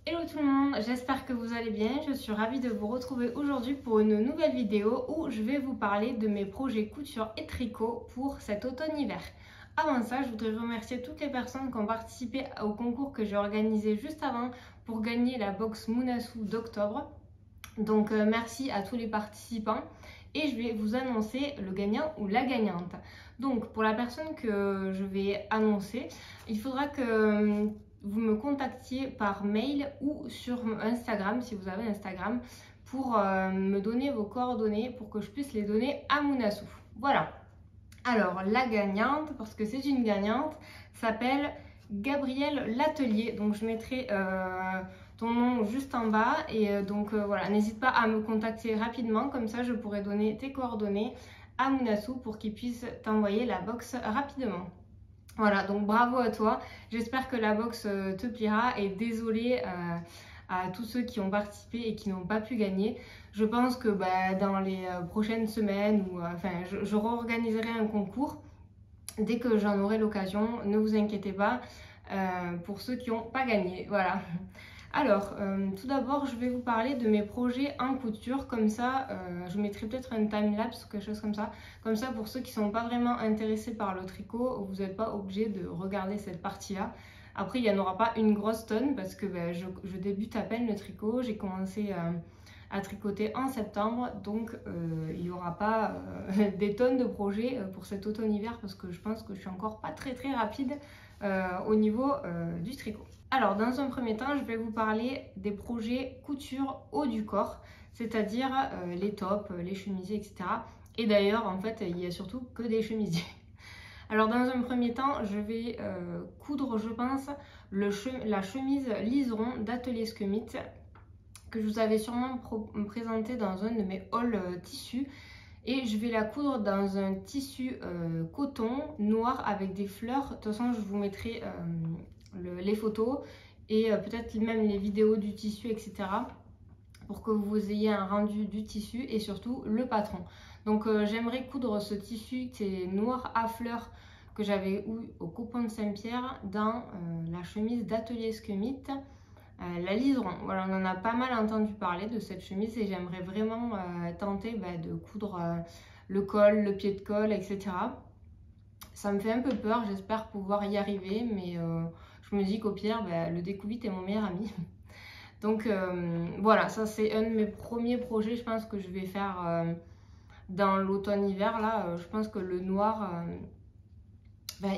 Hello tout le monde, j'espère que vous allez bien. Je suis ravie de vous retrouver aujourd'hui pour une nouvelle vidéo où je vais vous parler de mes projets couture et tricot pour cet automne-hiver. Avant ça, je voudrais remercier toutes les personnes qui ont participé au concours que j'ai organisé juste avant pour gagner la box Moonassou d'octobre. Donc merci à tous les participants et je vais vous annoncer le gagnant ou la gagnante. Donc pour la personne que je vais annoncer, il faudra que vous me contactiez par mail ou sur Instagram si vous avez Instagram pour me donner vos coordonnées pour que je puisse les donner à Moonassou. Voilà. Alors la gagnante, parce que c'est une gagnante, s'appelle Gabrielle Latelier. Donc je mettrai ton nom juste en bas et voilà, n'hésite pas à me contacter rapidement, comme ça je pourrai donner tes coordonnées à Moonassou pour qu'il puisse t'envoyer la box rapidement. Voilà, donc bravo à toi, j'espère que la box te plaira et désolée à tous ceux qui ont participé et qui n'ont pas pu gagner. Je pense que dans les prochaines semaines, je réorganiserai un concours dès que j'en aurai l'occasion, ne vous inquiétez pas pour ceux qui n'ont pas gagné, voilà. Alors, tout d'abord, je vais vous parler de mes projets en couture, comme ça, je mettrai peut-être un time-lapse ou quelque chose comme ça pour ceux qui ne sont pas vraiment intéressés par le tricot, vous n'êtes pas obligé de regarder cette partie-là. Après, il n'y en aura pas une grosse tonne parce que je débute à peine le tricot, j'ai commencé à tricoter en septembre, donc il n'y aura pas des tonnes de projets pour cet automne-hiver parce que je pense que je suis encore pas très rapide au niveau du tricot. Alors dans un premier temps, je vais vous parler des projets couture haut du corps, c'est-à-dire les tops, les chemisiers, etc. Et d'ailleurs, en fait, il n'y a surtout que des chemisiers. Alors dans un premier temps, je vais coudre, je pense, la chemise liseron d'Atelier Skemit que je vous avais sûrement présenté dans un de mes hauls tissus. Et je vais la coudre dans un tissu coton noir avec des fleurs. De toute façon, je vous mettrai les photos et peut-être même les vidéos du tissu, etc. pour que vous ayez un rendu du tissu et surtout le patron. Donc j'aimerais coudre ce tissu qui est noir à fleurs que j'avais eu au Coupon de Saint-Pierre dans la chemise d'Atelier Skemit. La liseron, voilà, on en a pas mal entendu parler de cette chemise et j'aimerais vraiment tenter de coudre le col, le pied de col, etc. Ça me fait un peu peur, j'espère pouvoir y arriver, mais je me dis qu'au pire, le découvite est mon meilleur ami. Donc voilà, ça c'est un de mes premiers projets, je pense que je vais faire dans l'automne-hiver. Là, je pense que le noir...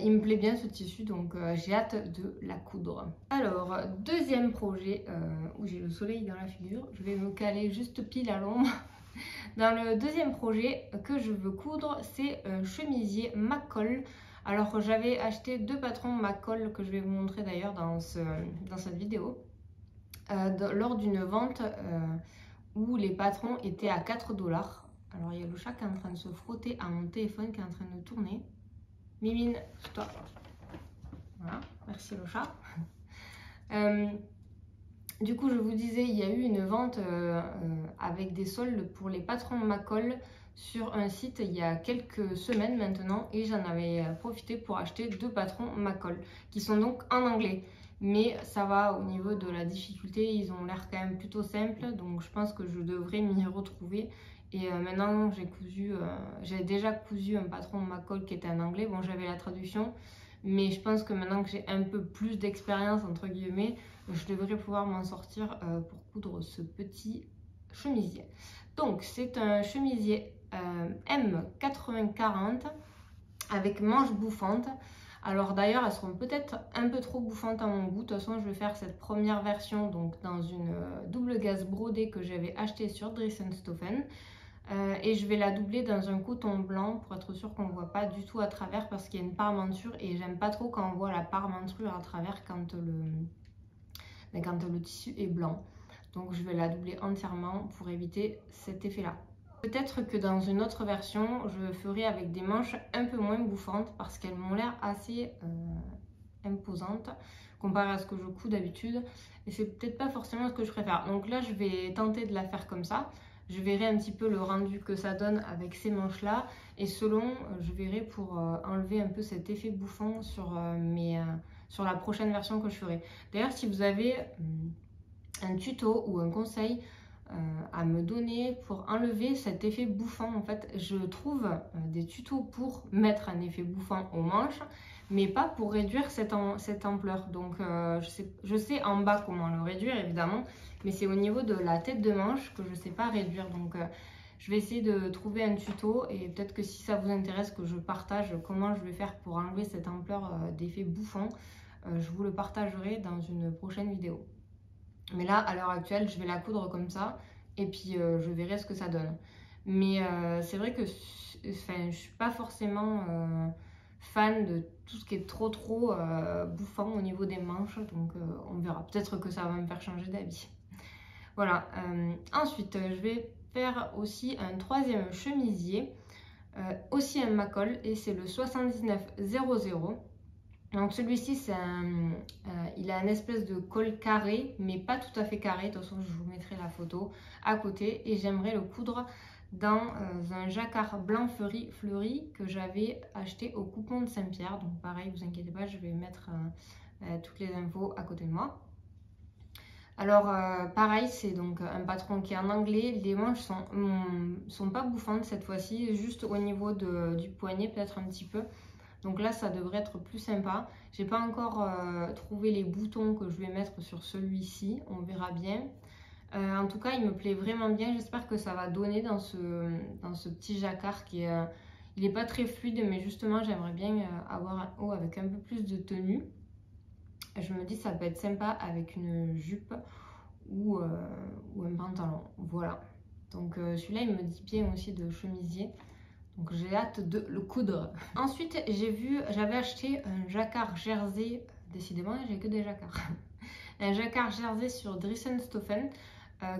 il me plaît bien ce tissu, donc j'ai hâte de la coudre. Alors, deuxième projet où j'ai le soleil dans la figure, je vais me caler juste pile à l'ombre. Dans le deuxième projet que je veux coudre, c'est un chemisier McCall. Alors, j'avais acheté deux patrons McCall que je vais vous montrer d'ailleurs dans cette vidéo. Lors d'une vente où les patrons étaient à 4 $. Alors, il y a le chat qui est en train de se frotter à mon téléphone qui est en train de tourner. Mimine, stop. Voilà, merci le chat. Du coup, je vous disais, il y a eu une vente avec des soldes pour les patrons McCall sur un site il y a quelques semaines maintenant et j'en avais profité pour acheter deux patrons McCall qui sont donc en anglais. Mais ça va au niveau de la difficulté, ils ont l'air quand même plutôt simples, donc je pense que je devrais m'y retrouver. Et maintenant, j'ai déjà cousu un patron McCall qui était en anglais. Bon, j'avais la traduction, mais je pense que maintenant que j'ai un peu plus d'expérience, entre guillemets, je devrais pouvoir m'en sortir pour coudre ce petit chemisier. Donc, c'est un chemisier M80-40 avec manches bouffantes. Alors d'ailleurs, elles seront peut-être un peu trop bouffantes à mon goût. De toute façon, je vais faire cette première version donc dans une double gaze brodée que j'avais achetée sur Dressenstoffen. Et je vais la doubler dans un coton blanc pour être sûr qu'on ne voit pas du tout à travers parce qu'il y a une parmenture et j'aime pas trop quand on voit la parmenture à travers quand le tissu est blanc. Donc je vais la doubler entièrement pour éviter cet effet là. Peut-être que dans une autre version je ferai avec des manches un peu moins bouffantes parce qu'elles m'ont l'air assez imposantes comparé à ce que je couds d'habitude et c'est peut-être pas forcément ce que je préfère. Donc là je vais tenter de la faire comme ça. Je verrai un petit peu le rendu que ça donne avec ces manches là et selon je verrai pour enlever un peu cet effet bouffant sur la prochaine version que je ferai. D'ailleurs si vous avez un tuto ou un conseil à me donner pour enlever cet effet bouffant. En fait, je trouve des tutos pour mettre un effet bouffant aux manches, mais pas pour réduire cette ampleur. Donc je sais en bas comment le réduire évidemment, mais c'est au niveau de la tête de manche que je ne sais pas réduire. Donc je vais essayer de trouver un tuto et peut-être que si ça vous intéresse que je partage comment je vais faire pour enlever cette ampleur d'effet bouffant, je vous le partagerai dans une prochaine vidéo. Mais là, à l'heure actuelle, je vais la coudre comme ça et puis je verrai ce que ça donne. Mais c'est vrai que je ne suis pas forcément fan de tout ce qui est trop bouffant au niveau des manches. Donc on verra. Peut-être que ça va me faire changer d'avis. Voilà. Ensuite, je vais faire aussi un troisième chemisier. Aussi un Macol et c'est le 7900. Donc celui-ci, il a une espèce de col carré, mais pas tout à fait carré. De toute façon, je vous mettrai la photo à côté. Et j'aimerais le coudre dans un jacquard blanc fleuri que j'avais acheté au coupon de Saint-Pierre. Donc pareil, vous inquiétez pas, je vais mettre toutes les infos à côté de moi. Alors pareil, c'est donc un patron qui est en anglais. Les manches sont pas bouffantes cette fois-ci, juste au niveau du poignet peut-être un petit peu. Donc là, ça devrait être plus sympa. J'ai pas encore trouvé les boutons que je vais mettre sur celui-ci. On verra bien. En tout cas, il me plaît vraiment bien. J'espère que ça va donner dans ce petit jacquard qui est... il n'est pas très fluide, mais justement, j'aimerais bien avoir un haut avec un peu plus de tenue. Je me dis ça peut être sympa avec une jupe ou un pantalon. Voilà. Donc celui-là, il me dit bien aussi de chemisier. Donc j'ai hâte de le coudre. Ensuite, j'avais acheté un jacquard jersey. Décidément, j'ai que des jacquards. Un jacquard jersey sur Dressenstoffen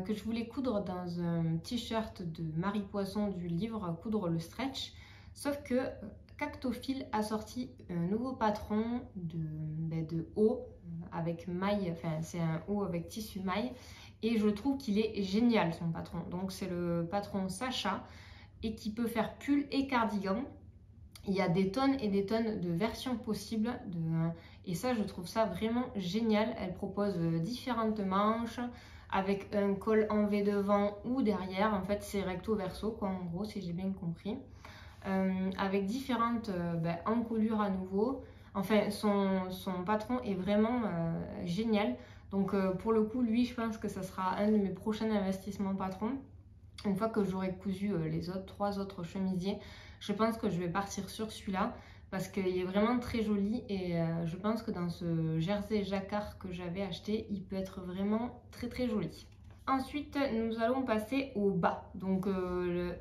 que je voulais coudre dans un t-shirt de Marie Poisson du livre Coudre le stretch. Sauf que Cactophile a sorti un nouveau patron de haut avec maille. Enfin, c'est un haut avec tissu maille. Et je trouve qu'il est génial son patron. Donc c'est le patron Sacha. Et qui peut faire pull et cardigan. Il y a des tonnes et des tonnes de versions possibles. Et ça, je trouve ça vraiment génial. Elle propose différentes manches avec un col en V devant ou derrière. En fait, c'est recto verso, quoi, en gros, si j'ai bien compris. Avec différentes encolures à nouveau. Enfin, son patron est vraiment génial. Donc, pour le coup, lui, je pense que ça sera un de mes prochains investissements patrons. Une fois que j'aurai cousu les trois autres chemisiers, je pense que je vais partir sur celui-là parce qu'il est vraiment très joli et je pense que dans ce jersey jacquard que j'avais acheté, il peut être vraiment très joli. Ensuite, nous allons passer aux bas. Donc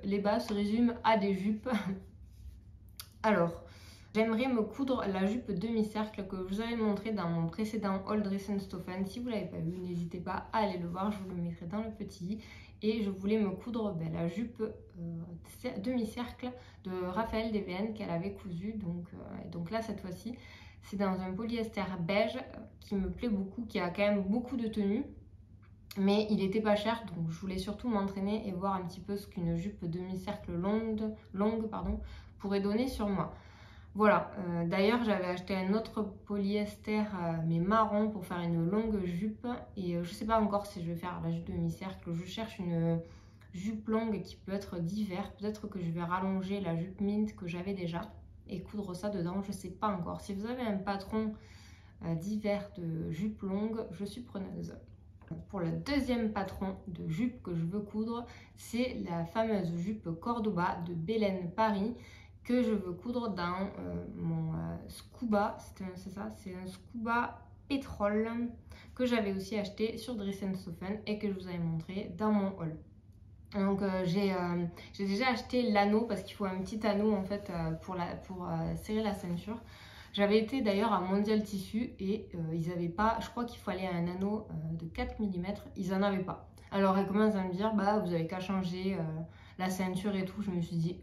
les bas se résument à des jupes. Alors, j'aimerais me coudre la jupe demi-cercle que je vous avais montré dans mon précédent haul Dressenstoffen. Si vous ne l'avez pas vu, n'hésitez pas à aller le voir, je vous le mettrai dans le petit. Et je voulais me coudre la jupe demi-cercle de Raphaël DVN qu'elle avait cousu. Donc là, cette fois-ci, c'est dans un polyester beige qui me plaît beaucoup, qui a quand même beaucoup de tenue. Mais il était pas cher, donc je voulais surtout m'entraîner et voir un petit peu ce qu'une jupe demi-cercle longue pourrait donner sur moi. Voilà, d'ailleurs j'avais acheté un autre polyester mais marron pour faire une longue jupe et je sais pas encore si je vais faire la jupe demi-cercle. Je cherche une jupe longue qui peut être d'hiver, peut-être que je vais rallonger la jupe mint que j'avais déjà et coudre ça dedans, je sais pas encore. Si vous avez un patron d'hiver de jupe longue, je suis preneuse. Pour le deuxième patron de jupe que je veux coudre, c'est la fameuse jupe Cordoba de Belen Paris que je veux coudre dans mon scuba, c'est ça, c'est un scuba pétrole que j'avais aussi acheté sur Dressenstoffen et que je vous avais montré dans mon haul. Donc j'ai déjà acheté l'anneau parce qu'il faut un petit anneau en fait pour serrer la ceinture. J'avais été d'ailleurs à Mondial Tissu et ils n'avaient pas, je crois qu'il fallait un anneau de 4 mm, ils n'en avaient pas. Alors elle commence à me dire, bah vous avez qu'à changer la ceinture et tout. Je me suis dit,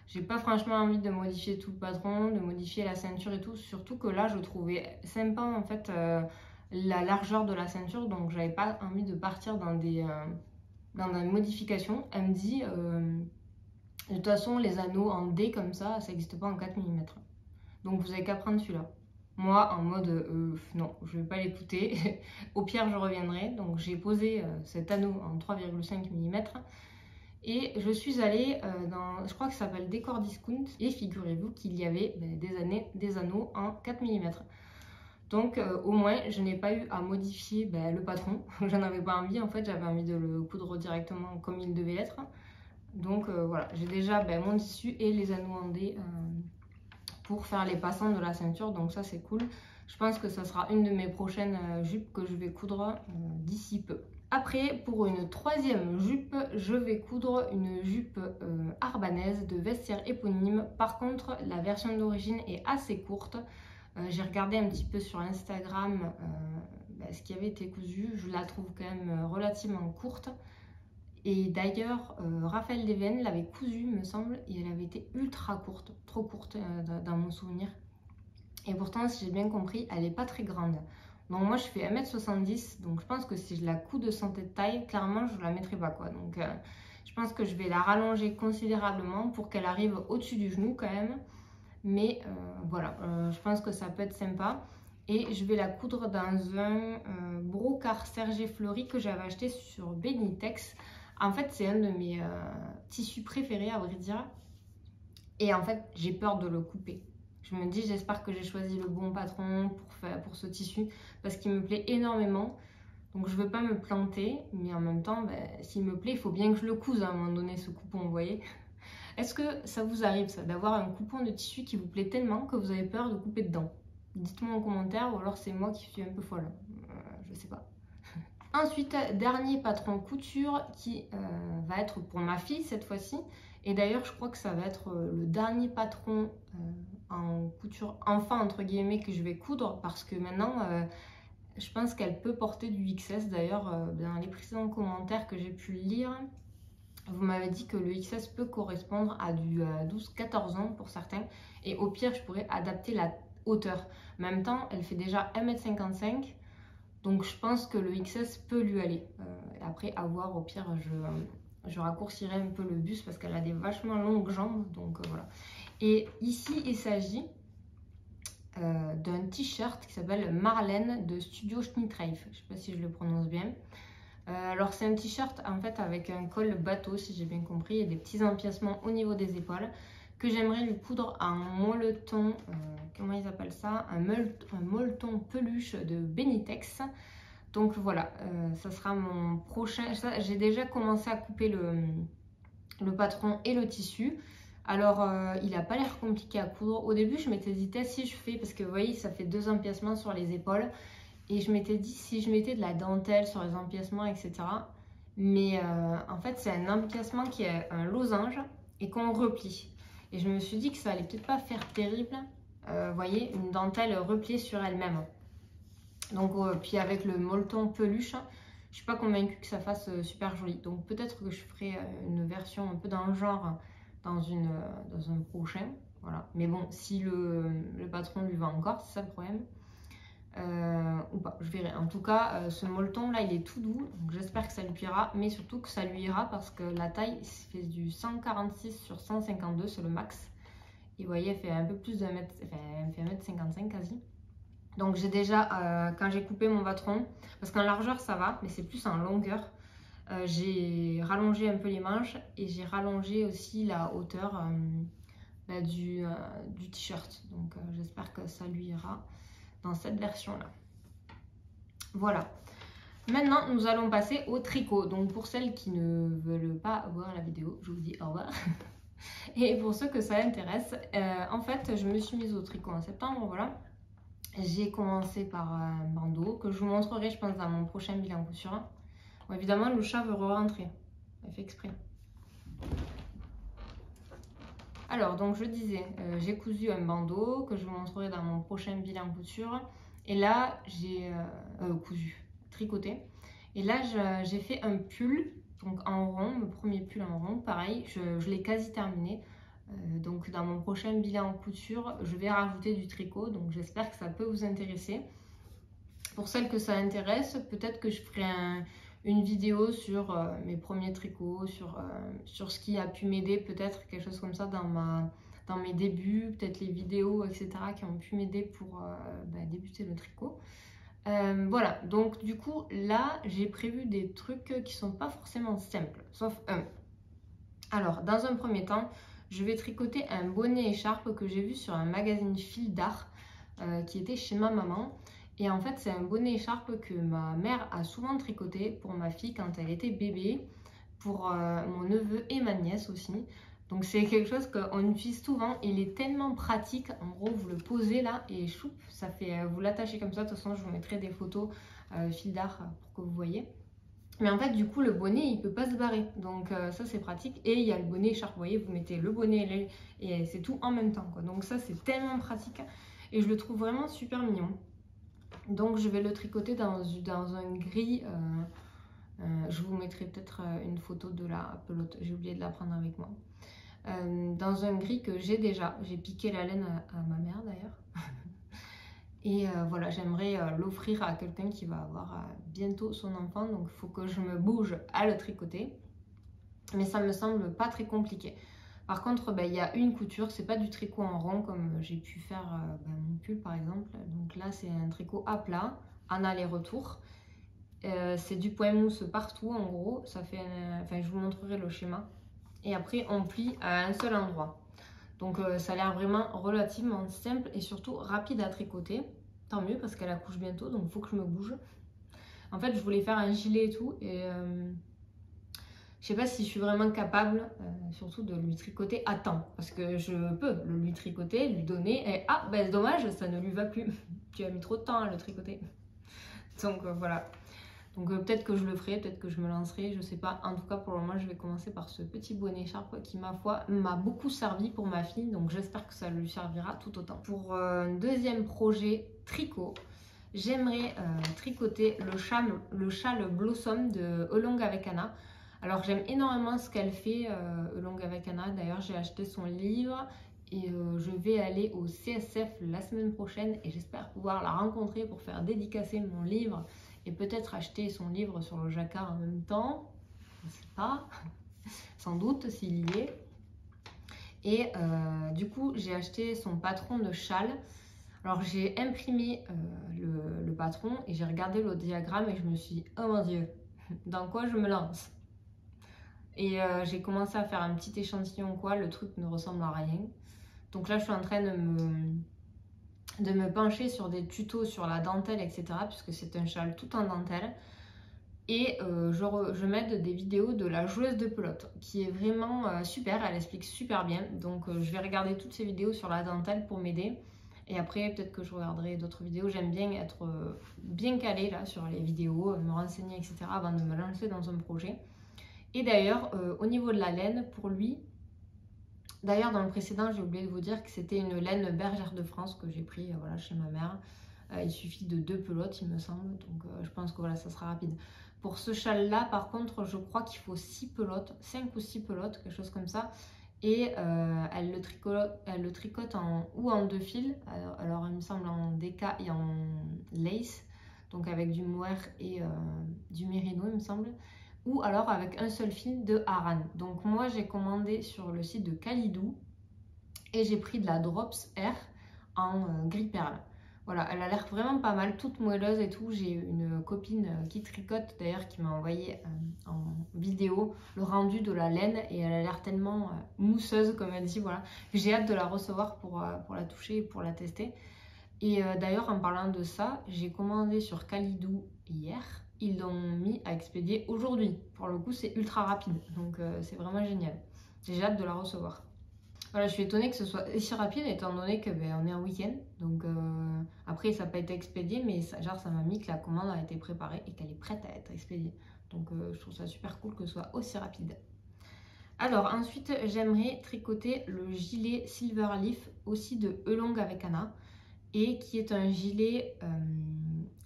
j'ai pas franchement envie de modifier tout le patron, de modifier la ceinture et tout. Surtout que là, je trouvais sympa en fait la largeur de la ceinture. Donc, j'avais pas envie de partir dans des modifications. Elle me dit, de toute façon, les anneaux en D comme ça n'existe pas en 4 mm. Donc, vous avez qu'à prendre celui-là. Moi, en mode non, je vais pas l'écouter. Au pire, je reviendrai. Donc, j'ai posé cet anneau en 3,5 mm. Et je suis allée dans, je crois que ça s'appelle Décor Discount. Et figurez-vous qu'il y avait des anneaux en 4 mm. Donc au moins, je n'ai pas eu à modifier le patron. J'en avais pas envie, en fait, j'avais envie de le coudre directement comme il devait être. Donc voilà, j'ai déjà mon tissu et les anneaux en D pour faire les passants de la ceinture. Donc ça, c'est cool. Je pense que ça sera une de mes prochaines jupes que je vais coudre d'ici peu. Après, pour une troisième jupe, je vais coudre une jupe arbanaise de vestiaire éponyme. Par contre, la version d'origine est assez courte. J'ai regardé un petit peu sur Instagram ce qui avait été cousu. Je la trouve quand même relativement courte. Et d'ailleurs, Raphaël Deven l'avait cousue, me semble, et elle avait été ultra courte, trop courte dans mon souvenir. Et pourtant, si j'ai bien compris, elle n'est pas très grande. Donc moi, je fais 1m70, donc je pense que si je la couds de santé de taille, clairement, je ne la mettrai pas, quoi. Donc je pense que je vais la rallonger considérablement pour qu'elle arrive au-dessus du genou quand même. Mais voilà, je pense que ça peut être sympa. Et je vais la coudre dans un brocart Serge Fleury que j'avais acheté sur Benitex. En fait, c'est un de mes tissus préférés, à vrai dire. Et en fait, j'ai peur de le couper. Je me dis, j'espère que j'ai choisi le bon patron pour ce tissu parce qu'il me plaît énormément. Donc, je ne veux pas me planter, mais en même temps, s'il me plaît, il faut bien que je le couse à un moment donné, ce coupon, vous voyez. Est-ce que ça vous arrive, ça, d'avoir un coupon de tissu qui vous plaît tellement que vous avez peur de couper dedans? Dites-moi en commentaire, ou alors c'est moi qui suis un peu folle. Je sais pas. Ensuite, dernier patron couture qui va être pour ma fille cette fois-ci. Et d'ailleurs, je crois que ça va être le dernier patron en couture enfant, entre guillemets, que je vais coudre. Parce que maintenant, je pense qu'elle peut porter du XS. D'ailleurs, dans les précédents commentaires que j'ai pu lire, vous m'avez dit que le XS peut correspondre à du 12-14 ans pour certains. Et au pire, je pourrais adapter la hauteur. En même temps, elle fait déjà 1m55 m. Donc je pense que le XS peut lui aller. Après, à voir, au pire, je raccourcirai un peu le buste parce qu'elle a des vachement longues jambes. Donc voilà. Et ici, il s'agit d'un t-shirt qui s'appelle Marlène de Studio Schnittreif. Je ne sais pas si je le prononce bien. Alors c'est un t-shirt en fait avec un col bateau, si j'ai bien compris, et des petits empiècements au niveau des épaules que j'aimerais lui coudre en molleton, comment ils appellent ça, un molleton peluche de Benitex. Donc voilà, ça sera mon prochain. J'ai déjà commencé à couper le patron et le tissu. Alors il n'a pas l'air compliqué à coudre. Au début je m'étais dit si je fais, parce que vous voyez ça fait 2 empiècements sur les épaules. Et je m'étais dit si je mettais de la dentelle sur les empiècements, etc. Mais en fait, c'est un empiècement qui est un losange et qu'on replie. Et je me suis dit que ça allait peut-être pas faire terrible. Vous voyez, une dentelle repliée sur elle-même. Donc, puis avec le molleton peluche, je suis pas convaincue que ça fasse super joli. Donc peut-être que je ferai une version un peu dans le genre dans un prochain. Voilà. Mais bon, si le patron lui va encore, c'est ça le problème. Ou pas, je verrai. En tout cas, ce molleton là, il est tout doux, donc j'espère que ça lui plaira, mais surtout que ça lui ira parce que la taille fait du 146 sur 152, c'est le max. Et vous voyez, elle fait un peu plus d'un mètre, enfin, elle fait 1m55 quasi. Donc j'ai déjà, quand j'ai coupé mon patron, parce qu'en largeur ça va, mais c'est plus en longueur, j'ai rallongé un peu les manches et j'ai rallongé aussi la hauteur du t-shirt. Donc j'espère que ça lui ira dans cette version là. Voilà, maintenant nous allons passer au tricot. Donc pour celles qui ne veulent pas voir la vidéo, je vous dis au revoir. Et pour ceux que ça intéresse, en fait je me suis mise au tricot en septembre. Voilà, j'ai commencé par un bandeau que je vous montrerai je pense dans mon prochain bilan couture. Bon, évidemment le chat veut re-rentrer, elle fait exprès. Alors, donc je disais, j'ai cousu un bandeau que je vous montrerai dans mon prochain bilan couture. Et là, j'ai tricoté. Et là, j'ai fait un pull, donc en rond, mon premier pull en rond. Pareil, je l'ai quasi terminé. Donc dans mon prochain bilan couture, je vais rajouter du tricot. Donc j'espère que ça peut vous intéresser. Pour celles que ça intéresse, peut-être que je ferai une vidéo sur mes premiers tricots, sur ce qui a pu m'aider, peut-être quelque chose comme ça dans dans mes débuts, peut-être les vidéos, etc. qui ont pu m'aider pour débuter le tricot. Voilà, donc du coup là j'ai prévu des trucs qui sont pas forcément simples, sauf un. Alors dans un premier temps, je vais tricoter un bonnet écharpe que j'ai vu sur un magazine Fil d'Art qui était chez ma maman. Et en fait c'est un bonnet écharpe que ma mère a souvent tricoté pour ma fille quand elle était bébé, pour mon neveu et ma nièce aussi. Donc c'est quelque chose qu'on utilise souvent, il est tellement pratique. En gros vous le posez là et choup, ça fait, vous l'attachez comme ça. De toute façon je vous mettrai des photos Fil d'Art pour que vous voyez. Mais en fait du coup le bonnet il peut pas se barrer, donc ça c'est pratique. Et il y a le bonnet écharpe, vous voyez, vous mettez le bonnet et c'est tout en même temps quoi. Donc ça c'est tellement pratique et je le trouve vraiment super mignon. Donc je vais le tricoter dans un gris. Je vous mettrai peut-être une photo de la pelote, j'ai oublié de la prendre avec moi. Dans un gris que j'ai déjà, j'ai piqué la laine à ma mère d'ailleurs. Et voilà, j'aimerais l'offrir à quelqu'un qui va avoir bientôt son enfant, donc il faut que je me bouge à le tricoter. Mais ça me semble pas très compliqué. Par contre, il y a une couture, c'est pas du tricot en rond comme j'ai pu faire mon pull par exemple. Donc là c'est un tricot à plat, en aller-retour. C'est du point mousse partout en gros, ça fait enfin je vous montrerai le schéma. Et après on plie à un seul endroit. Donc ça a l'air vraiment relativement simple et surtout rapide à tricoter. Tant mieux parce qu'elle accouche bientôt, donc il faut que je me bouge. En fait je voulais faire un gilet et tout et je sais pas si je suis vraiment capable surtout de lui tricoter à temps. Parce que je peux le lui tricoter, lui donner et ah ben dommage ça ne lui va plus. Tu as mis trop de temps à le tricoter. Donc voilà. Donc peut-être que je le ferai, peut-être que je me lancerai, je sais pas. En tout cas pour le moment je vais commencer par ce petit bonnet écharpe qui ma foi m'a beaucoup servi pour ma fille. Donc j'espère que ça lui servira tout autant. Pour un deuxième projet tricot, j'aimerais tricoter le châle Blossom de Elong avec Anna. Alors j'aime énormément ce qu'elle fait, Elong avec Anna. D'ailleurs j'ai acheté son livre et je vais aller au CSF la semaine prochaine et j'espère pouvoir la rencontrer pour faire dédicacer mon livre. Et peut-être acheter son livre sur le jacquard en même temps, je ne sais pas, sans doute s'il y est. Et du coup, j'ai acheté son patron de châle. Alors j'ai imprimé le patron et j'ai regardé le diagramme et je me suis dit, oh mon dieu, dans quoi je me lance? Et j'ai commencé à faire un petit échantillon quoi, le truc ne ressemble à rien. Donc là, je suis en train de me pencher sur des tutos sur la dentelle, etc. puisque c'est un châle tout en dentelle. Et je m'aide des vidéos de la joueuse de pelote, qui est vraiment super, elle explique super bien. Donc je vais regarder toutes ces vidéos sur la dentelle pour m'aider. Et après, peut-être que je regarderai d'autres vidéos. J'aime bien être bien calée là, sur les vidéos, me renseigner, etc. avant de me lancer dans un projet. Et d'ailleurs, au niveau de la laine, pour lui, d'ailleurs, dans le précédent, j'ai oublié de vous dire que c'était une laine bergère de France que j'ai pris voilà, chez ma mère. Il suffit de 2 pelotes, il me semble. Donc, je pense que voilà, ça sera rapide. Pour ce châle-là, par contre, je crois qu'il faut 6 pelotes, 5 ou 6 pelotes, quelque chose comme ça. Et elle le tricote ou en 2 fils. Alors, il me semble en DK et en lace. Donc, avec du mohair et du mérino, il me semble. Ou alors avec un seul fil de Aran. Donc moi j'ai commandé sur le site de Kalidou et j'ai pris de la Drops Air en gris perle. Voilà, elle a l'air vraiment pas mal, toute moelleuse et tout. J'ai une copine qui tricote d'ailleurs qui m'a envoyé en vidéo le rendu de la laine et elle a l'air tellement mousseuse comme elle dit, voilà. J'ai hâte de la recevoir pour la toucher et pour la tester. Et d'ailleurs en parlant de ça, j'ai commandé sur Kalidou hier. Ils l'ont mis à expédier aujourd'hui. Pour le coup, c'est ultra rapide. Donc, c'est vraiment génial. J'ai hâte de la recevoir. Voilà, je suis étonnée que ce soit si rapide étant donné que on est en week-end. Donc, après, ça n'a pas été expédié, mais ça m'a mis que la commande a été préparée et qu'elle est prête à être expédiée. Donc, je trouve ça super cool que ce soit aussi rapide. Alors, ensuite, j'aimerais tricoter le gilet Silverleaf, aussi de Elong avec Anna. Et qui est un gilet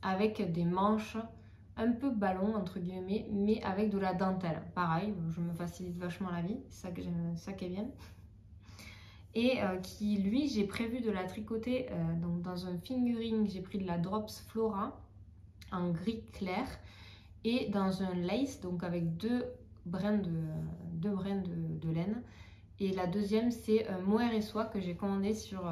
avec des manches un peu ballon entre guillemets, mais avec de la dentelle. Pareil, je me facilite vachement la vie, c'est ça que j'aime, ça qui est bien. Et qui lui, j'ai prévu de la tricoter donc dans un fingering, j'ai pris de la Drops Flora en gris clair et dans un lace, donc avec deux brins de laine. Et la deuxième c'est Mohair et Soie que j'ai commandé sur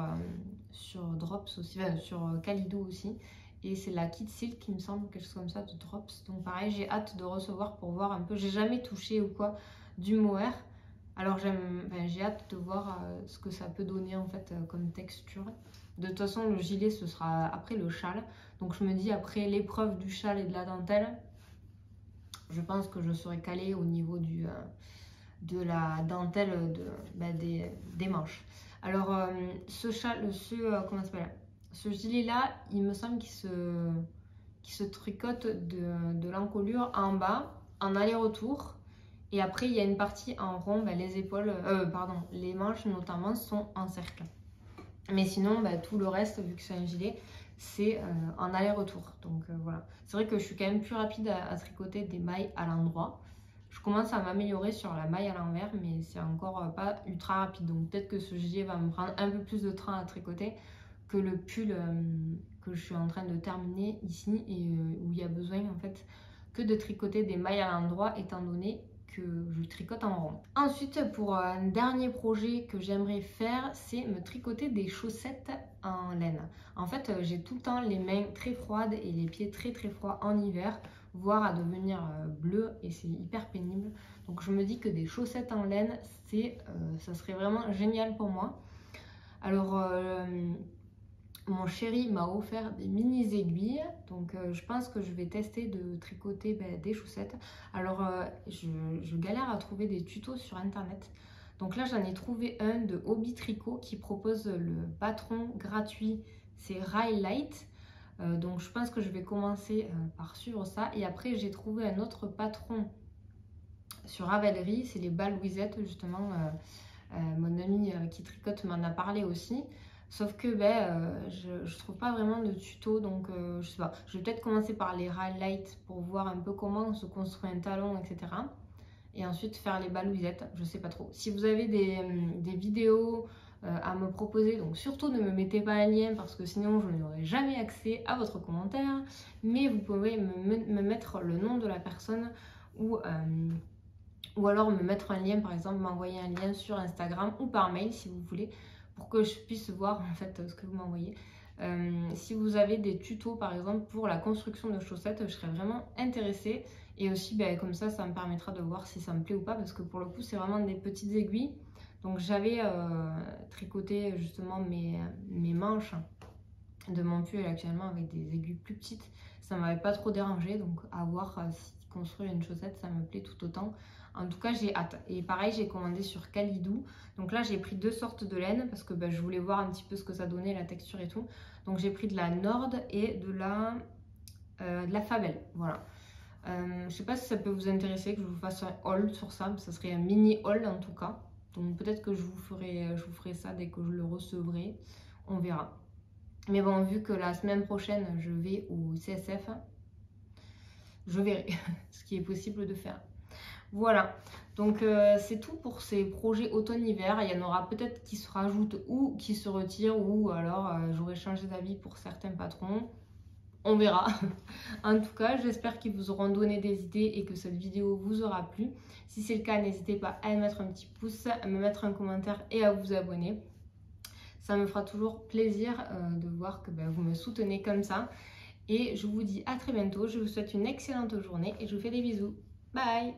Drops aussi, enfin, sur Calido aussi. Et c'est la Kit Silk, il me semble, quelque chose comme ça, de Drops. Donc pareil, j'ai hâte de recevoir pour voir un peu. J'ai jamais touché ou quoi du mohair. Alors j'ai hâte de voir ce que ça peut donner en fait comme texture. De toute façon, le gilet, ce sera après le châle. Donc je me dis, après l'épreuve du châle et de la dentelle, je pense que je serai calée au niveau de la dentelle des manches. Alors comment ça s'appelle, ce gilet là, il me semble qu'il se tricote de l'encolure en bas en aller-retour, et après il y a une partie en rond, les épaules, les manches notamment sont en cercle, mais sinon tout le reste, vu que c'est un gilet, c'est en aller-retour. Donc voilà, c'est vrai que je suis quand même plus rapide à tricoter des mailles à l'endroit. Je commence à m'améliorer sur la maille à l'envers, mais c'est encore pas ultra rapide. Donc peut-être que ce gilet va me prendre un peu plus de temps à tricoter que le pull que je suis en train de terminer ici, et où il y a besoin en fait que de tricoter des mailles à l'endroit, étant donné que je tricote en rond. Ensuite, pour un dernier projet que j'aimerais faire, c'est me tricoter des chaussettes en laine. En fait, j'ai tout le temps les mains très froides et les pieds très froids en hiver, voire à devenir bleu, et c'est hyper pénible. Donc je me dis que des chaussettes en laine, ça serait vraiment génial pour moi. Alors mon chéri m'a offert des mini aiguilles, donc je pense que je vais tester de tricoter des chaussettes. Alors je galère à trouver des tutos sur internet, donc là j'en ai trouvé un de Hobby Tricot qui propose le patron gratuit, c'est Highlight. Donc je pense que je vais commencer par suivre ça, et après j'ai trouvé un autre patron sur Ravelry, c'est les balles Louisette justement. Mon ami qui tricote m'en a parlé aussi. Sauf que je trouve pas vraiment de tuto, donc je sais pas. Je vais peut-être commencer par les highlights pour voir un peu comment on se construit un talon, etc. Et ensuite faire les balouisettes, je sais pas trop. Si vous avez des vidéos à me proposer, donc surtout ne me mettez pas un lien parce que sinon je n'aurai jamais accès à votre commentaire. Mais vous pouvez me mettre le nom de la personne, ou alors me mettre un lien, par exemple m'envoyer un lien sur Instagram ou par mail si vous voulez, pour que je puisse voir en fait ce que vous m'envoyez. Si vous avez des tutos par exemple pour la construction de chaussettes, je serais vraiment intéressée, et aussi comme ça me permettra de voir si ça me plaît ou pas, parce que pour le coup c'est vraiment des petites aiguilles. Donc j'avais tricoté justement mes manches de mon pull actuellement avec des aiguilles plus petites, ça m'avait pas trop dérangé, donc à voir si construire une chaussette ça me plaît tout autant. En tout cas j'ai hâte. Et pareil, j'ai commandé sur Calido, donc là j'ai pris deux sortes de laine parce que je voulais voir un petit peu ce que ça donnait, la texture et tout. Donc j'ai pris de la Nord et de la Fabel, voilà. Je sais pas si ça peut vous intéresser que je vous fasse un haul sur ça, ça serait un mini haul en tout cas. Donc peut-être que je vous ferai ça dès que je le recevrai, on verra. Mais bon, vu que la semaine prochaine je vais au CSF, je verrai ce qui est possible de faire. Voilà, donc c'est tout pour ces projets automne-hiver. Il y en aura peut-être qui se rajoutent ou qui se retirent, ou alors j'aurai changé d'avis pour certains patrons. On verra. En tout cas, j'espère qu'ils vous auront donné des idées et que cette vidéo vous aura plu. Si c'est le cas, n'hésitez pas à mettre un petit pouce, à me mettre un commentaire et à vous abonner. Ça me fera toujours plaisir de voir que vous me soutenez comme ça. Et je vous dis à très bientôt. Je vous souhaite une excellente journée et je vous fais des bisous. Bye!